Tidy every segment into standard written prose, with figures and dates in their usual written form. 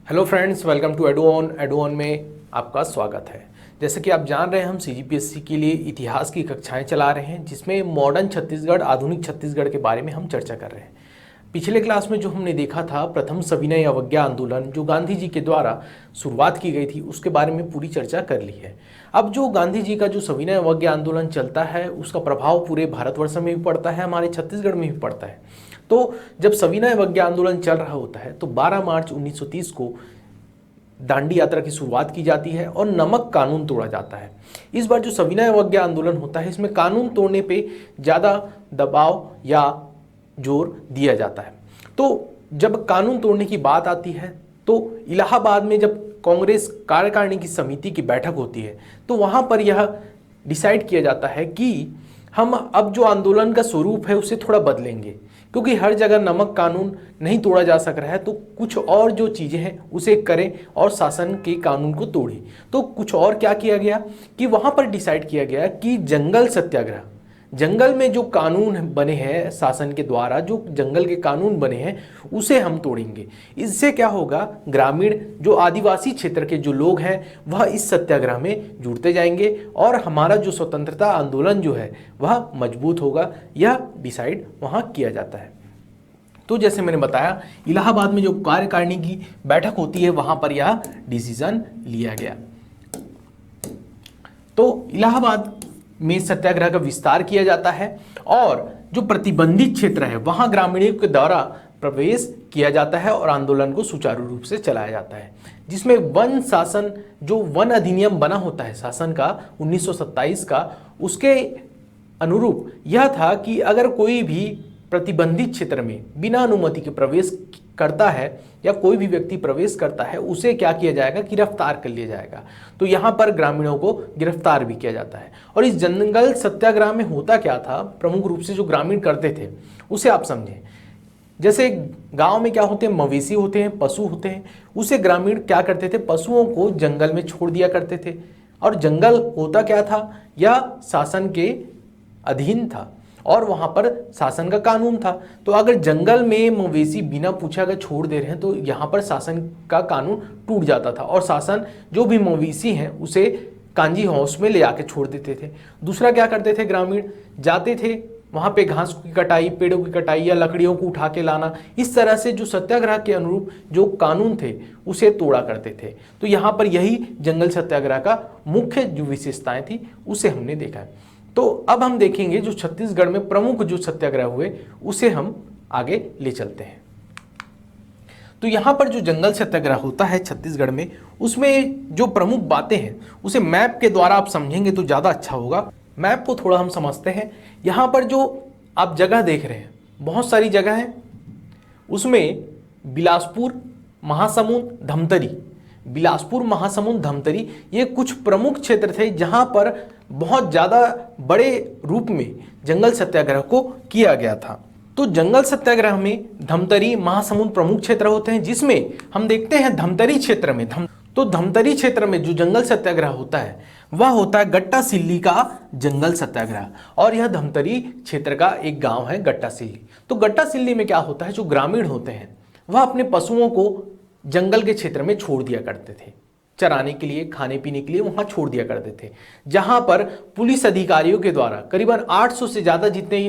Hello friends, welcome to एडुऑन में आपका स्वागत है। जैसे कि आप जान रहे हैं, हम सीजीपीएससी के लिए इतिहास की कक्षाएं चला रहे हैं, जिसमें मॉडर्न छत्तीसगढ़, आधुनिक छत्तीसगढ़ के बारे में हम चर्चा कर रहे हैं। पिछले क्लास में जो हमने देखा था, प्रथम सविनय अवज्ञा आंदोलन जो गांधी जी के द्वारा शुरुआत की गई थी, उसके बारे में पूरी चर्चा कर ली है। अब जो गांधी जी का जो सविनय अवज्ञा आंदोलन चलता है, उसका प्रभाव पूरे भारतवर्ष में भी पड़ता है, हमारे छत्तीसगढ़ में भी पड़ता है। तो जब सविनय अवज्ञा आंदोलन चल रहा होता है तो 12 मार्च 1930 को दांडी यात्रा की शुरुआत की जाती है और नमक कानून तोड़ा जाता है। इस बार जो सविनय अवज्ञा आंदोलन होता है, इसमें कानून तोड़ने पे ज़्यादा दबाव या जोर दिया जाता है। तो जब कानून तोड़ने की बात आती है तो इलाहाबाद में जब कांग्रेस कार्यकारिणी की समिति की बैठक होती है, तो वहाँ पर यह डिसाइड किया जाता है कि हम अब जो आंदोलन का स्वरूप है उसे थोड़ा बदलेंगे, क्योंकि हर जगह नमक कानून नहीं तोड़ा जा सक रहा है, तो कुछ और जो चीज़ें हैं उसे करें और शासन के कानून को तोड़ें। तो कुछ और क्या किया गया कि वहाँ पर डिसाइड किया गया कि जंगल सत्याग्रह, जंगल में जो कानून बने हैं शासन के द्वारा, जो जंगल के कानून बने हैं उसे हम तोड़ेंगे। इससे क्या होगा, ग्रामीण जो आदिवासी क्षेत्र के जो लोग हैं वह इस सत्याग्रह में जुड़ते जाएंगे और हमारा जो स्वतंत्रता आंदोलन जो है वह मजबूत होगा। यह डिसाइड वहाँ किया जाता है। तो जैसे मैंने बताया, इलाहाबाद में जो कार्यकारिणी की बैठक होती है वहाँ पर यह डिसीजन लिया गया। तो इलाहाबाद में सत्याग्रह का विस्तार किया जाता है और जो प्रतिबंधित क्षेत्र है वहां ग्रामीणों के द्वारा प्रवेश किया जाता है और आंदोलन को सुचारू रूप से चलाया जाता है, जिसमें वन शासन, जो वन अधिनियम बना होता है शासन का 1927 का, उसके अनुरूप यह था कि अगर कोई भी प्रतिबंधित क्षेत्र में बिना अनुमति के प्रवेश करता है या कोई भी व्यक्ति प्रवेश करता है, उसे क्या किया जाएगा, गिरफ्तार कर लिया जाएगा। तो यहाँ पर ग्रामीणों को गिरफ्तार भी किया जाता है। और इस जंगल सत्याग्रह में होता क्या था, प्रमुख रूप से जो ग्रामीण करते थे उसे आप समझें। जैसे गांव में क्या होते हैं, मवेशी होते हैं, पशु होते हैं, उसे ग्रामीण क्या करते थे, पशुओं को जंगल में छोड़ दिया करते थे। और जंगल होता क्या था, यह शासन के अधीन था और वहां पर शासन का कानून था। तो अगर जंगल में मवेशी बिना पूछे अगर छोड़ दे रहे हैं तो यहाँ पर शासन का कानून टूट जाता था और शासन जो भी मवेशी हैं उसे कांजी हाउस में ले आके छोड़ देते थे। दूसरा क्या करते थे, ग्रामीण जाते थे वहाँ पे घास की कटाई, पेड़ों की कटाई या लकड़ियों को उठा के लाना, इस तरह से जो सत्याग्रह के अनुरूप जो कानून थे उसे तोड़ा करते थे। तो यहाँ पर यही जंगल सत्याग्रह का मुख्य जो विशेषताएं थी उसे हमने देखा है। तो अब हम देखेंगे जो छत्तीसगढ़ में प्रमुख जो सत्याग्रह हुए उसे हम आगे ले चलते हैं। तो यहाँ पर जो जंगल सत्याग्रह होता है छत्तीसगढ़ में, उसमें जो प्रमुख बातें हैं उसे मैप के द्वारा आप समझेंगे तो ज़्यादा अच्छा होगा। मैप को थोड़ा हम समझते हैं। यहाँ पर जो आप जगह देख रहे हैं, बहुत सारी जगह हैं, उसमें बिलासपुर, महासमुंद, धमतरी, बिलासपुर, महासमुंद, धमतरी, ये कुछ प्रमुख क्षेत्र थे जहां पर बहुत ज़्यादा बड़े रूप में जंगल सत्याग्रह को किया गया था। तो जंगल सत्याग्रह में धमतरी, महासमुंद प्रमुख क्षेत्र होते हैं, जिसमें हम देखते हैं धमतरी क्षेत्र में तो धमतरी क्षेत्र में जो जंगल सत्याग्रह होता है वह होता है गट्टा सिल्ली का जंगल सत्याग्रह। और यह धमतरी क्षेत्र का एक गांव है गट्टा सिल्ली। तो गट्टा सिल्ली में क्या होता है, जो ग्रामीण होते हैं वह अपने पशुओं को जंगल के क्षेत्र में छोड़ दिया करते थे, चराने के लिए, खाने पीने के लिए वहां छोड़ दिया करते थे, जहां पर पुलिस अधिकारियों के द्वारा करीबन 800 से ज़्यादा जितने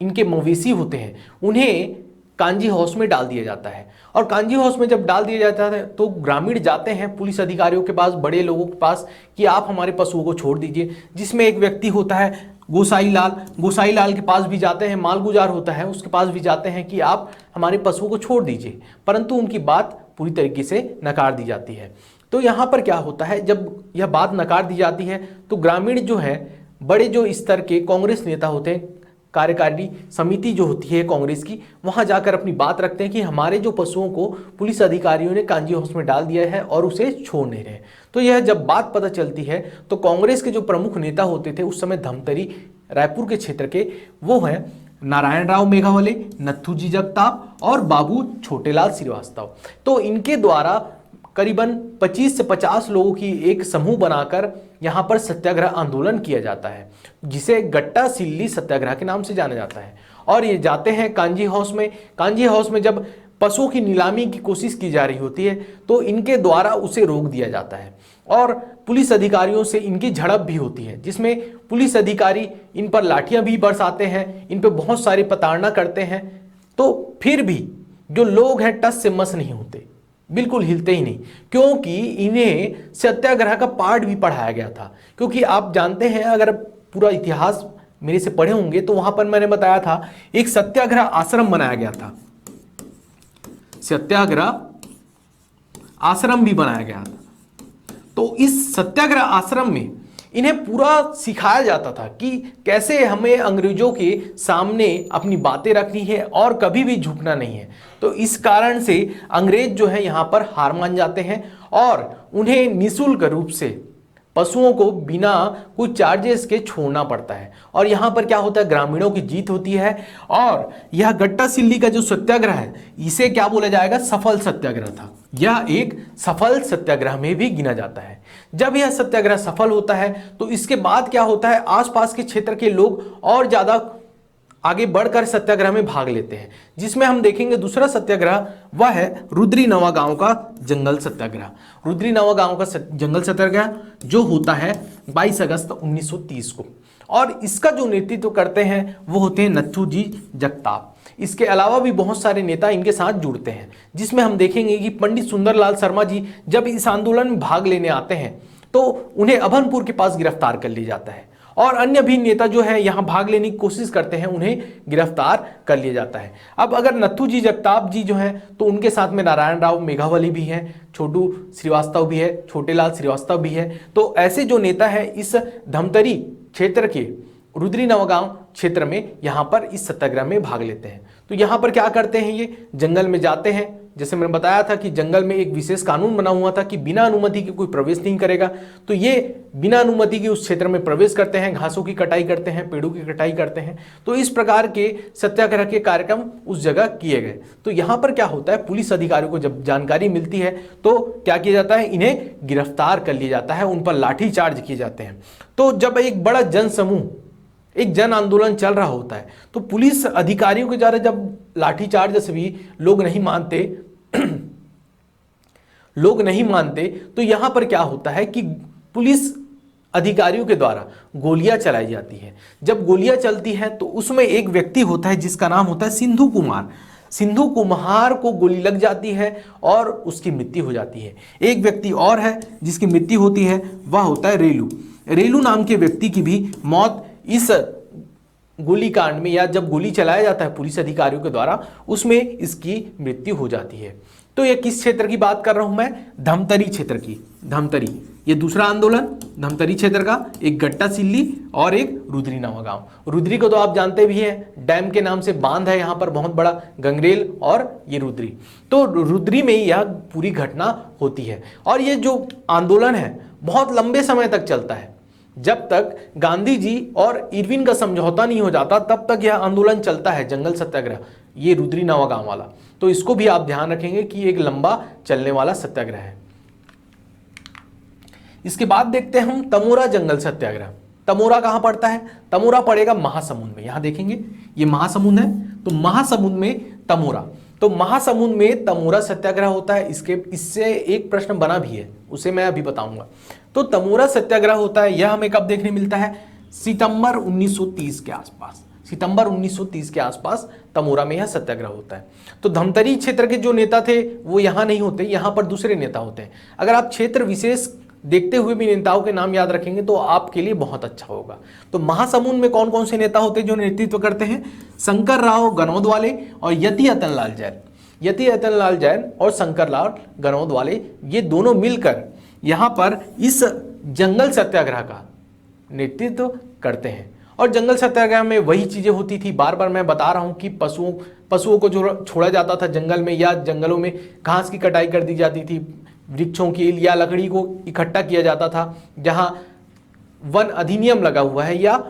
इनके मवेशी होते हैं उन्हें कांजी हाउस में डाल दिया जाता है। और कांजी हाउस में जब डाल दिया जाता है तो ग्रामीण जाते हैं पुलिस अधिकारियों के पास, बड़े लोगों के पास, कि आप हमारे पशुओं को छोड़ दीजिए। जिसमें एक व्यक्ति होता है गोसाई लाल के पास भी जाते हैं, मालगुजार होता है उसके पास भी जाते हैं कि आप हमारे पशुओं को छोड़ दीजिए, परंतु उनकी बात पूरी तरीके से नकार दी जाती है। तो यहाँ पर क्या होता है, जब यह बात नकार दी जाती है तो ग्रामीण जो है, बड़े जो स्तर के कांग्रेस नेता होते हैं, कार्यकारिणी समिति जो होती है कांग्रेस की, वहां जाकर अपनी बात रखते हैं कि हमारे जो पशुओं को पुलिस अधिकारियों ने कांजी हाउस में डाल दिया है और उसे छोड़ नहीं रहे। तो यह जब बात पता चलती है तो कांग्रेस के जो प्रमुख नेता होते थे उस समय धमतरी, रायपुर के क्षेत्र के, वो है नारायण राव मेघावले, नथुजी जगताप और बाबू छोटेलाल श्रीवास्तव। तो इनके द्वारा करीबन 25 से 50 लोगों की एक समूह बनाकर यहाँ पर सत्याग्रह आंदोलन किया जाता है, जिसे गट्टा सिल्ली सत्याग्रह के नाम से जाना जाता है। और ये जाते हैं कांजी हाउस में। कांजी हाउस में जब पशुओं की नीलामी की कोशिश की जा रही होती है, तो इनके द्वारा उसे रोक दिया जाता है और पुलिस अधिकारियों से इनकी झड़प भी होती है, जिसमें पुलिस अधिकारी इन पर लाठियां भी बरसाते हैं, इन पर बहुत सारी प्रताड़ना करते हैं। तो फिर भी जो लोग हैं टस से मस नहीं होते, बिल्कुल हिलते ही नहीं, क्योंकि इन्हें सत्याग्रह का पाठ भी पढ़ाया गया था। क्योंकि आप जानते हैं, अगर पूरा इतिहास मेरे से पढ़े होंगे तो वहां पर मैंने बताया था एक सत्याग्रह आश्रम बनाया गया था, सत्याग्रह आश्रम भी बनाया गया था। तो इस सत्याग्रह आश्रम में इन्हें पूरा सिखाया जाता था कि कैसे हमें अंग्रेजों के सामने अपनी बातें रखनी है और कभी भी झुकना नहीं है। तो इस कारण से अंग्रेज जो है यहाँ पर हार मान जाते हैं और उन्हें निःशुल्क रूप से पशुओं को बिना कोई चार्जेस के छोड़ना पड़ता है। और यहाँ पर क्या होता है, ग्रामीणों की जीत होती है और यह गट्टा सिल्ली का जो सत्याग्रह है इसे क्या बोला जाएगा, सफल सत्याग्रह था। यह एक सफल सत्याग्रह में भी गिना जाता है। जब यह सत्याग्रह सफल होता है तो इसके बाद क्या होता है, आसपास के क्षेत्र के लोग और ज्यादा आगे बढ़कर सत्याग्रह में भाग लेते हैं, जिसमें हम देखेंगे दूसरा सत्याग्रह वह है रुद्री नवा गांव का जंगल सत्याग्रह। रुद्री नवा गांव का जंगल सत्याग्रह जो होता है 22 अगस्त 1930 को, और इसका जो नेतृत्व करते हैं वो होते हैं नथुजी जगताप। इसके अलावा भी बहुत सारे नेता इनके साथ जुड़ते हैं, जिसमें हम देखेंगे कि पंडित सुंदरलाल शर्मा जी जब इस आंदोलन में भाग लेने आते हैं तो उन्हें अभनपुर के पास गिरफ्तार कर लिया जाता है, और अन्य भी नेता जो है यहाँ भाग लेने की कोशिश करते हैं, उन्हें गिरफ्तार कर लिया जाता है। अब अगर नथुजी जगताप जी जो हैं तो उनके साथ में नारायण राव मेघावली भी हैं, छोटू श्रीवास्तव भी है, छोटेलाल श्रीवास्तव भी है। तो ऐसे जो नेता है इस धमतरी क्षेत्र के रुद्री नवगांव क्षेत्र में यहाँ पर इस सत्याग्रह में भाग लेते हैं। तो यहाँ पर क्या करते हैं, ये जंगल में जाते हैं। जैसे मैंने बताया था कि जंगल में एक विशेष कानून बना हुआ था कि बिना अनुमति के कोई प्रवेश नहीं करेगा, तो ये बिना अनुमति के उस क्षेत्र में प्रवेश करते हैं, घासों की कटाई करते हैं, पेड़ों की कटाई करते हैं। तो इस प्रकार के सत्याग्रह के कार्यक्रम उस जगह किए गए। तो यहाँ पर क्या होता है, पुलिस अधिकारियों को जब जानकारी मिलती है तो क्या किया जाता है, इन्हें गिरफ्तार कर लिया जाता है, उन पर लाठी चार्ज किए जाते हैं। तो जब एक बड़ा जन समूह, एक जन आंदोलन चल रहा होता है, तो पुलिस अधिकारियों के द्वारा जब लाठीचार्ज से भी लोग नहीं मानते तो यहां पर क्या होता है कि पुलिस अधिकारियों के द्वारा गोलियां चलाई जाती हैं। जब गोलियां चलती हैं तो उसमें एक व्यक्ति होता है जिसका नाम होता है सिंधु कुमार। सिंधु कुमार को गोली लग जाती है और उसकी मृत्यु हो जाती है। एक व्यक्ति और है जिसकी मृत्यु होती है, वह होता है रेलू। रेलू नाम के व्यक्ति की भी मौत इस गोलीकांड में, या जब गोली चलाया जाता है पुलिस अधिकारियों के द्वारा, उसमें इसकी मृत्यु हो जाती है। तो ये किस क्षेत्र की बात कर रहा हूं मैं, धमतरी क्षेत्र की। धमतरी, ये दूसरा आंदोलन धमतरी क्षेत्र का, एक गट्टा सिल्ली और एक रुद्री नवा गांव। रुद्री को तो आप जानते भी हैं, डैम के नाम से बांध है यहाँ पर बहुत बड़ा, गंगरेल और ये रुद्री। तो रुद्री में यह पूरी घटना होती है। और ये जो आंदोलन है बहुत लंबे समय तक चलता है। जब तक गांधी जी और इरविन का समझौता नहीं हो जाता तब तक यह आंदोलन चलता है, जंगल सत्याग्रह, ये रुद्री नवा गांव वाला। तो इसको भी आप ध्यान रखेंगे कि एक लंबा चलने वाला सत्याग्रह है। इसके बाद देखते हैं हम तमोरा जंगल सत्याग्रह। तमोरा कहां पड़ता है, तमोरा पड़ेगा महासमुंद में। यहां देखेंगे ये महासमुंद है, तो महासमुंद में तमोरा, तो महासमुंद में तमोरा सत्याग्रह होता है। इससे एक प्रश्न बना भी है, उसे मैं अभी बताऊंगा। तो तमोरा सत्याग्रह होता है, यह हमें कब देखने मिलता है, सितंबर 1930 के आसपास। सितंबर 1930 के आसपास तमोरा में यह सत्याग्रह होता है। तो धमतरी क्षेत्र के जो नेता थे वो यहाँ नहीं होते, यहाँ पर दूसरे नेता होते हैं। अगर आप क्षेत्र विशेष देखते हुए भी नेताओं के नाम याद रखेंगे तो आपके लिए बहुत अच्छा होगा। तो महासमुंद में कौन कौन से नेता होते हैं जो नेतृत्व करते हैं, शंकर राव गनौद वाले और यति अतनलाल जैन। यति अतनलाल जैन और शंकर लाल गनौद वाले, ये दोनों मिलकर यहाँ पर इस जंगल सत्याग्रह का नेतृत्व करते हैं। और जंगल सत्याग्रह में वही चीजें होती थी, बार बार मैं बता रहा हूं कि पशुओं को जो छोड़ा जाता था जंगल में, या जंगलों में घास की कटाई कर दी जाती थी, वृक्षों की या लकड़ी को इकट्ठा किया जाता था। जहां वन अधिनियम लगा हुआ है या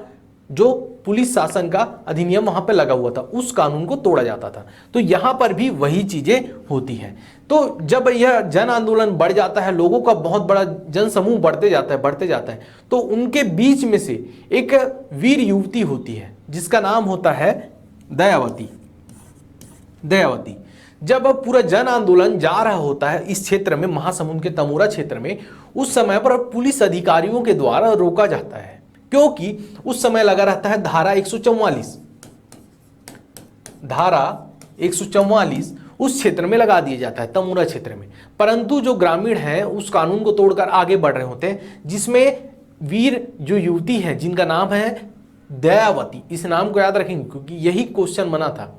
जो पुलिस शासन का अधिनियम वहां पर लगा हुआ था, उस कानून को तोड़ा जाता था। तो यहां पर भी वही चीजें होती हैं। तो जब यह जन आंदोलन बढ़ जाता है, लोगों का बहुत बड़ा जन समूह बढ़ते जाता है, तो उनके बीच में से एक वीर युवती होती है जिसका नाम होता है दयावती। जब अब पूरा जन आंदोलन जा रहा होता है इस क्षेत्र में, महासमुंद के तमोरा क्षेत्र में, उस समय पर पुलिस अधिकारियों के द्वारा रोका जाता है, क्योंकि उस समय लगा रहता है धारा 144, धारा 144 उस क्षेत्र में लगा दिया जाता है, तमोरा क्षेत्र में। परंतु जो ग्रामीण हैं उस कानून को तोड़कर आगे बढ़ रहे होते हैं, जिसमें वीर जो युवती है जिनका नाम है दयावती, इस नाम को याद रखेंगे क्योंकि यही क्वेश्चन बना था।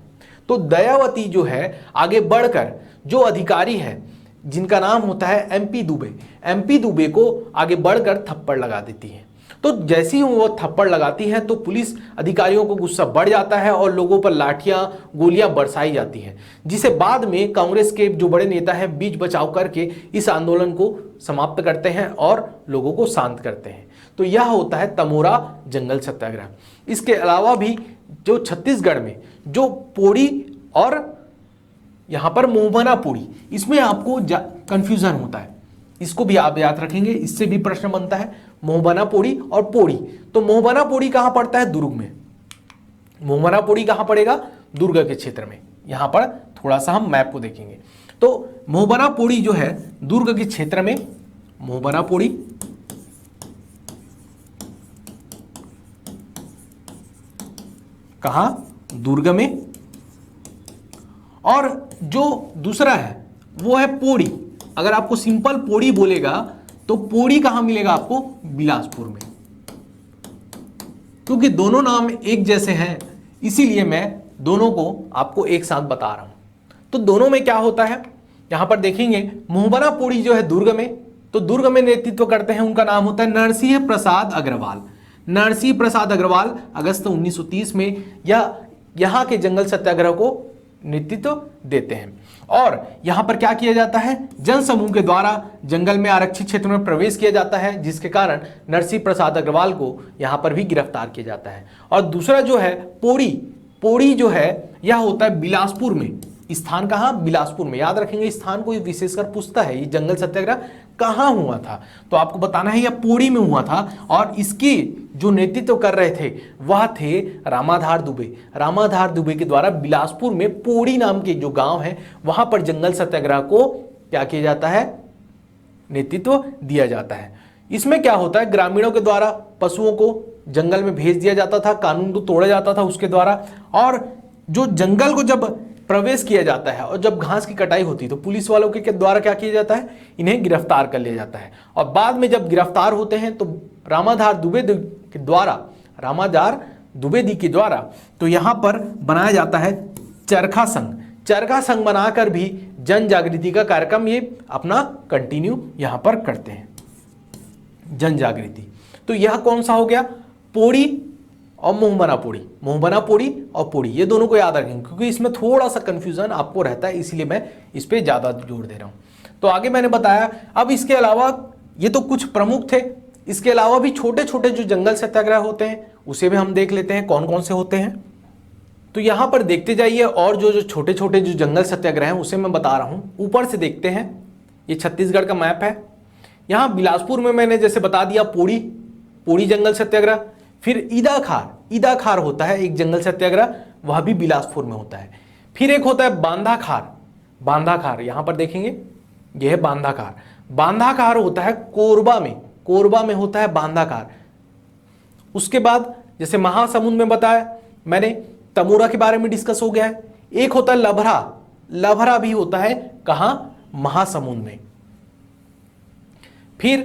तो दयावती जो है आगे बढ़कर जो अधिकारी है जिनका नाम होता है एमपी दुबे, एमपी दुबे को आगे बढ़कर थप्पड़ लगा देती है। तो जैसे ही वो थप्पड़ लगाती है तो पुलिस अधिकारियों को गुस्सा बढ़ जाता है और लोगों पर लाठियां गोलियां बरसाई जाती हैं, जिसे बाद में कांग्रेस के जो बड़े नेता हैं बीच बचाव करके इस आंदोलन को समाप्त करते हैं और लोगों को शांत करते हैं। तो यह होता है तमोरा जंगल सत्याग्रह। इसके अलावा भी जो छत्तीसगढ़ में जो पोड़ी और यहाँ पर मोहबना पोड़ी, इसमें आपको कंफ्यूजन होता है, इसको भी आप याद रखेंगे, इससे भी प्रश्न बनता है मोहबना पोड़ी और पोड़ी। तो मोहबना पोड़ी कहां पड़ता है? दुर्ग में। मोहबना पोड़ी कहां पड़ेगा? दुर्ग के क्षेत्र में। यहां पर थोड़ा सा हम मैप को देखेंगे तो मोहबना पोड़ी जो है दुर्ग के क्षेत्र में, मोहबना पोड़ी कहां? दुर्ग में। और जो दूसरा है वो है पोड़ी। अगर आपको सिंपल पोड़ी बोलेगा तो पोड़ी कहां मिलेगा आपको? बिलासपुर में। क्योंकि दोनों नाम एक जैसे हैं इसीलिए मैं दोनों को आपको एक साथ बता रहा हूं। तो दोनों में क्या होता है यहां पर देखेंगे, मोहबना पोड़ी जो है दुर्ग में, तो दुर्ग में नेतृत्व करते हैं, उनका नाम होता है नरसिंह प्रसाद अग्रवाल। नरसिंह प्रसाद अग्रवाल अगस्त 1930 में यहां के जंगल सत्याग्रह को नेतृत्व देते हैं। और यहां पर क्या किया जाता है? जन समूह के द्वारा जंगल में आरक्षित क्षेत्र में प्रवेश किया जाता है, जिसके कारण नरसिंह प्रसाद अग्रवाल को यहां पर भी गिरफ्तार किया जाता है। और दूसरा जो है पोड़ी, पोड़ी जो है यह होता है बिलासपुर में। स्थान कहां? बिलासपुर में। याद रखेंगे, स्थान को विशेषकर पूछता है ये जंगल सत्याग्रह कहां हुआ था, तो आपको बताना है यह पोड़ी में हुआ था। और इसकी जो नेतृत्व कर रहे थे वह थे रामाधार दुबे। रामाधार दुबे के द्वारा बिलासपुर में पोड़ी नाम के जो गांव है वहां पर जंगल सत्याग्रह को क्या किया जाता है? नेतृत्व दिया जाता है। इसमें क्या होता है? ग्रामीणों के द्वारा पशुओं को जंगल में भेज दिया जाता था, कानून को तोड़ा जाता था उसके द्वारा। और जो जंगल को जब प्रवेश किया जाता है और जब घास की कटाई होती है तो पुलिस वालों के द्वारा क्या किया जाता है? इन्हें गिरफ्तार कर लिया जाता है। और बाद में जब गिरफ्तार होते हैं तो रामाधार द्विवेदी के द्वारा तो यहां पर बनाया जाता है चरखा संघ। चरखा संघ बनाकर भी जन जागृति का कार्यक्रम ये अपना कंटिन्यू यहां पर करते हैं, जन जागृति। तो यह कौन सा हो गया? पोड़ी और मोहबना पोड़ी। मोहबना पोड़ी और पोड़ी ये दोनों को याद रखेंगे क्योंकि इसमें थोड़ा सा कंफ्यूजन आपको रहता है, इसीलिए मैं इस पे ज्यादा जोर दे रहा हूं। तो आगे मैंने बताया। अब इसके अलावा ये तो कुछ प्रमुख थे, इसके अलावा भी छोटे छोटे जो जंगल सत्याग्रह होते हैं उसे भी हम देख लेते हैं कौन कौन से होते हैं। तो यहां पर देखते जाइए, और जो छोटे छोटे जो जंगल सत्याग्रह हैं उसे मैं बता रहा हूं। ऊपर से देखते हैं, ये छत्तीसगढ़ का मैप है। यहां बिलासपुर में मैंने जैसे बता दिया पोड़ी जंगल सत्याग्रह। फिर ईदाखार होता है एक जंगल सत्याग्रह, वह भी बिलासपुर में होता है। फिर एक होता है बांधाखार, यहां पर देखेंगे यह है बांधाखार होता है कोरबा में होता है बांधाखार। उसके बाद जैसे महासमुंद में बताया मैंने, तमोरा के बारे में डिस्कस हो गया है। एक होता है लभरा भी होता है कहां? महासमुंद में। फिर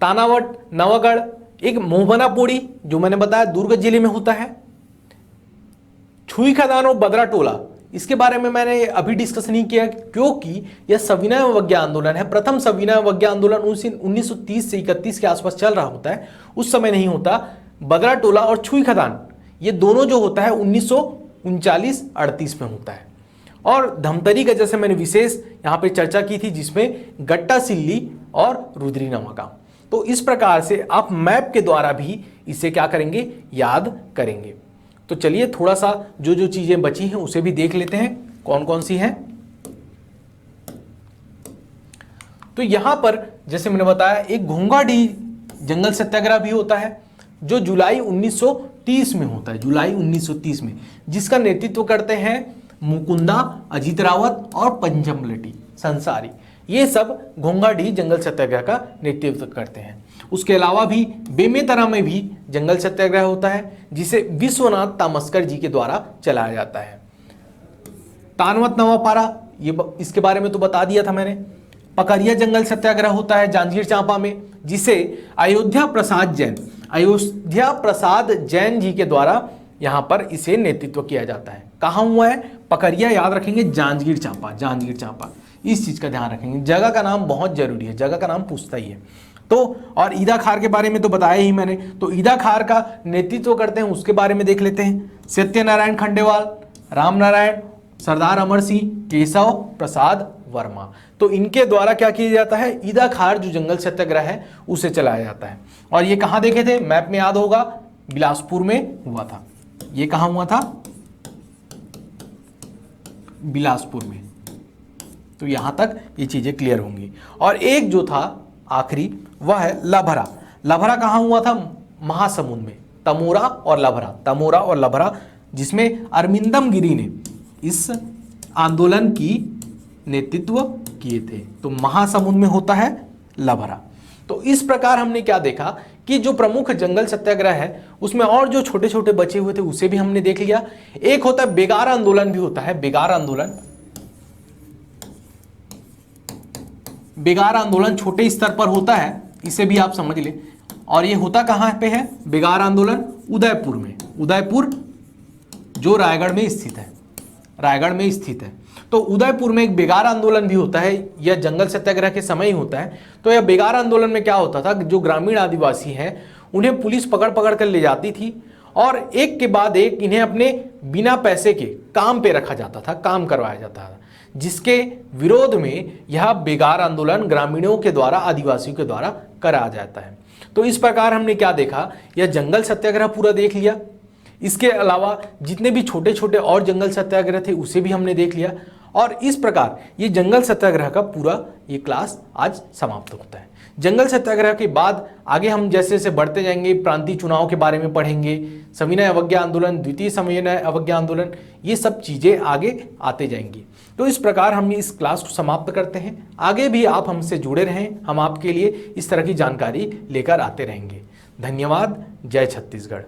तानावट, नवागढ़, एक मोहबना पोड़ी जो मैंने बताया दुर्ग जिले में होता है। छुई खदान और बदरा टोला, इसके बारे में मैंने अभी डिस्कस नहीं किया क्योंकि यह सविनय अवज्ञा आंदोलन है। प्रथम सविनय अवज्ञा आंदोलन 1930 से 31 के आसपास चल रहा होता है, उस समय नहीं होता। बदरा टोला और छुई खदान ये दोनों जो होता है 1939-38 में होता है। और धमतरी का जैसे मैंने विशेष यहाँ पे चर्चा की थी, जिसमें गट्टा सिल्ली और रुद्री नवाका। तो इस प्रकार से आप मैप के द्वारा भी इसे क्या करेंगे? याद करेंगे। तो चलिए थोड़ा सा जो चीजें बची हैं उसे भी देख लेते हैं कौन कौन सी हैं। तो यहां पर जैसे मैंने बताया एक घोंघाडीह जंगल सत्याग्रह भी होता है जो जुलाई 1930 में होता है, जुलाई 1930 में, जिसका नेतृत्व करते हैं मुकुंदा, अजीत रावत और पंचमलटी संसारी, ये सब घोंघाडीह जंगल सत्याग्रह का नेतृत्व करते हैं। उसके अलावा भी बेमेतरा में भी जंगल सत्याग्रह होता है, जिसे विश्वनाथ तामस्कर जी के द्वारा चलाया जाता है। तानवत नवापारा, ये इसके बारे में तो बता दिया था मैंने। पकरिया जंगल सत्याग्रह होता है जांजगीर चांपा में, जिसे अयोध्या प्रसाद जैन जी के द्वारा यहाँ पर इसे नेतृत्व किया जाता है। कहाँ हुआ है? पकरिया, याद रखेंगे, जांजगीर चांपा। इस चीज का ध्यान रखेंगे, जगह का नाम बहुत जरूरी है, जगह का नाम पूछता ही है। तो और ईदा खार के बारे में तो बताया ही मैंने, तो ईदा खार का नेतृत्व करते हैं, उसके बारे में देख लेते हैं। सत्यनारायण खंडेवाल, रामनारायण, सरदार अमर सिंह, केशव प्रसाद वर्मा, तो इनके द्वारा क्या किया जाता है? ईदा खार जो जंगल सत्याग्रह है उसे चलाया जाता है। और ये कहाँ देखे थे? मैप में याद होगा, बिलासपुर में हुआ था। ये कहाँ हुआ था? बिलासपुर में। तो यहां तक ये चीजें क्लियर होंगी। और एक जो था आखिरी, वह है लभरा। लभरा कहाँ हुआ था? महासमुंद में। तमोरा और लभरा, जिसमें अरविंदम गिरी ने इस आंदोलन की नेतृत्व किए थे। तो महासमुंद में होता है लभरा। तो इस प्रकार हमने क्या देखा कि जो प्रमुख जंगल सत्याग्रह है उसमें और जो छोटे छोटे बचे हुए थे उसे भी हमने देख लिया। एक होता है बेगार आंदोलन, भी होता है बेगार आंदोलन। बेगार आंदोलन छोटे स्तर पर होता है, इसे भी आप समझ ले। और ये होता कहां पे है? बेगार आंदोलन उदयपुर में। उदयपुर जो रायगढ़ में स्थित है। तो उदयपुर में एक बेगार आंदोलन भी होता है, यह जंगल सत्याग्रह के समय ही होता है। तो यह बेगार आंदोलन में क्या होता था? जो ग्रामीण आदिवासी हैं उन्हें पुलिस पकड़ कर ले जाती थी और एक के बाद एक इन्हें अपने बिना पैसे के काम पे रखा जाता था, काम करवाया जाता था, जिसके विरोध में यह बेगार आंदोलन ग्रामीणों के द्वारा, आदिवासियों के द्वारा कराया जाता है। तो इस प्रकार हमने क्या देखा? यह जंगल सत्याग्रह पूरा देख लिया। इसके अलावा जितने भी छोटे छोटे और जंगल सत्याग्रह थे उसे भी हमने देख लिया। और इस प्रकार ये जंगल सत्याग्रह का पूरा ये क्लास आज समाप्त होता है। जंगल सत्याग्रह के बाद आगे हम जैसे जैसे बढ़ते जाएंगे, प्रांतीय चुनाव के बारे में पढ़ेंगे, सविनय अवज्ञा आंदोलन, द्वितीय सविनय अवज्ञा आंदोलन, ये सब चीज़ें आगे आते जाएंगी। तो इस प्रकार हम इस क्लास को समाप्त करते हैं। आगे भी आप हमसे जुड़े रहें, हम आपके लिए इस तरह की जानकारी लेकर आते रहेंगे। धन्यवाद। जय छत्तीसगढ़।